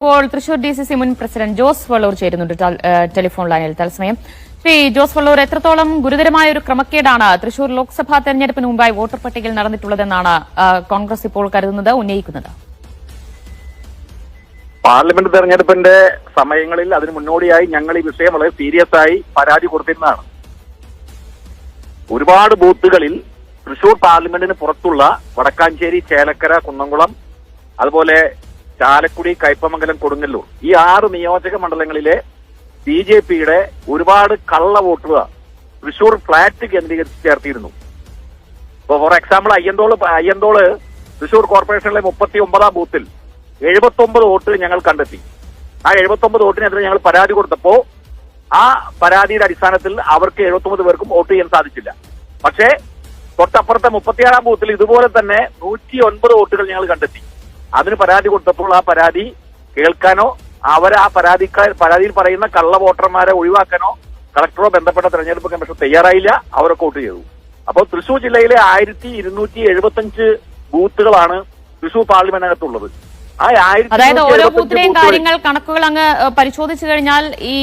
ഇപ്പോൾ തൃശൂർ DCC മുൻ president Jose Vallur ചേരുന്നുണ്ട് ടെലിഫോൺ ലൈനിൽ തത്സമയം. ശ്രീ ജോസ് വള്ളൂർ, എത്രത്തോളം ഗുരുതരമായ ഒരു ക്രമക്കേടാണ് തൃശൂർ ലോക്സഭാ തെരഞ്ഞെടുപ്പിന് മുമ്പായി വോട്ടർ പട്ടികയിൽ നടന്നിട്ടുള്ളതെന്നാണ് കോൺഗ്രസ് ഇപ്പോൾ കരുതുന്നത്, ഉന്നയിക്കുന്നത്? പാർലമെന്റ് തെരഞ്ഞെടുപ്പിന്റെ സമയങ്ങളിൽ അതിന് മുന്നോടിയായി ഞങ്ങൾ ഈ വിഷയം വളരെ സീരിയസ് ആയി പരാതി കൊടുത്തിരുന്നതാണ്. ഒരുപാട് ബൂത്തുകളിൽ തൃശൂർ പാർലമെന്റിന് പുറത്തുള്ള വടക്കാഞ്ചേരി, ചേലക്കര, കുന്നംകുളം, അതുപോലെ ചാലക്കുടി, കയ്പമംഗലം, കൊടുങ്ങല്ലൂർ, ഈ 6 നിയോജക മണ്ഡലങ്ങളിലെ BJPയുടെ ഒരുപാട് കള്ള വോട്ടുകൾ തൃശൂർ ഫ്ളാറ്റ് കേന്ദ്രീകരിച്ച് ചേർത്തിരുന്നു. ഇപ്പൊ ഫോർ എക്സാമ്പിൾ അയ്യന്തോള് തൃശൂർ കോർപ്പറേഷനിലെ 39ാം ബൂത്തിൽ 79 വോട്ട് ഞങ്ങൾ കണ്ടെത്തി. ആ 79 വോട്ടിനെതിരെ ഞങ്ങൾ പരാതി കൊടുത്തപ്പോ ആ പരാതിയുടെ അടിസ്ഥാനത്തിൽ അവർക്ക് 79 പേർക്കും വോട്ട് ചെയ്യാൻ സാധിച്ചില്ല. പക്ഷേ തൊട്ടപ്പുറത്തെ 36ാം ബൂത്തിൽ ഇതുപോലെ തന്നെ 109 വോട്ടുകൾ ഞങ്ങൾ കണ്ടെത്തി. അതിന് പരാതി കൊടുത്തപ്പോൾ ആ പരാതി കേൾക്കാനോ ആ പരാതിയിൽ പറയുന്ന കള്ള വോട്ടർമാരെ ഒഴിവാക്കാനോ കളക്ടറോ ബന്ധപ്പെട്ട തെരഞ്ഞെടുപ്പ് കമ്മീഷൻ തയ്യാറായില്ല. അവരൊക്കെ വോട്ട് ചെയ്തു. അപ്പോൾ തൃശൂർ ജില്ലയിലെ 1275 ബൂത്തുകളാണ് തൃശൂർ പാർലമെന്റിനകത്തുള്ളത്. അതായത് ഓരോ ബൂത്തിലെയും കാര്യങ്ങൾ, കണക്കുകൾ അങ്ങ് പരിശോധിച്ചു കഴിഞ്ഞാൽ ഈ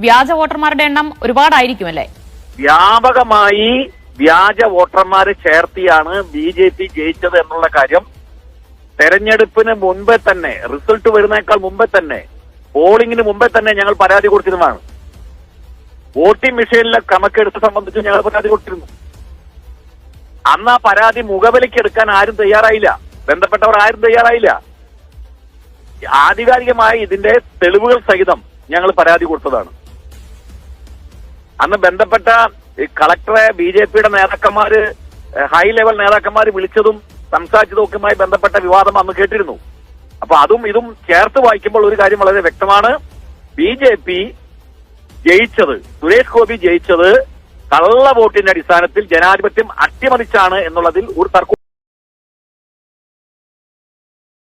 വ്യാജ വോട്ടർമാരുടെ എണ്ണം ഒരുപാടായിരിക്കും അല്ലേ? വ്യാപകമായി വ്യാജ വോട്ടർമാരെ ചേർത്തിയാണ് BJP ജയിച്ചത് എന്നുള്ള കാര്യം തെരഞ്ഞെടുപ്പിന് മുൻപേ തന്നെ, റിസൾട്ട് വരുന്നേക്കാൾ മുമ്പേ തന്നെ, പോളിംഗിന് മുമ്പേ തന്നെ ഞങ്ങൾ പരാതി കൊടുത്തിരുന്നതാണ്. വോട്ടിംഗ് മെഷീനിലെ കണക്കെടുത്ത് സംബന്ധിച്ച് ഞങ്ങൾ പരാതി കൊടുത്തിരുന്നു. അന്ന് ആ പരാതി മുഖവിലയ്ക്ക് എടുക്കാൻ ആരും തയ്യാറായില്ല. ബന്ധപ്പെട്ടവർ ആരും തയ്യാറായില്ല. ആധികാരികമായി ഇതിന്റെ തെളിവുകൾ സഹിതം ഞങ്ങൾ പരാതി കൊടുത്തതാണ്. അന്ന് ബന്ധപ്പെട്ട കളക്ടറെ BJPയുടെ നേതാക്കന്മാര്, ഹൈ ലെവൽ നേതാക്കന്മാര് വിളിച്ചതും സംസാരിച്ചതൊക്കെയുമായി ബന്ധപ്പെട്ട വിവാദം അന്ന് കേട്ടിരുന്നു. അപ്പൊ അതും ഇതും ചേർത്ത് വായിക്കുമ്പോൾ ഒരു കാര്യം വളരെ വ്യക്തമാണ്. BJP ജയിച്ചത്, സുരേഷ് ഗോപി ജയിച്ചത് കള്ള വോട്ടിന്റെ അടിസ്ഥാനത്തിൽ ജനാധിപത്യം അട്ടിമറിച്ചാണ് എന്നുള്ളതിൽ ഒരു തർക്കം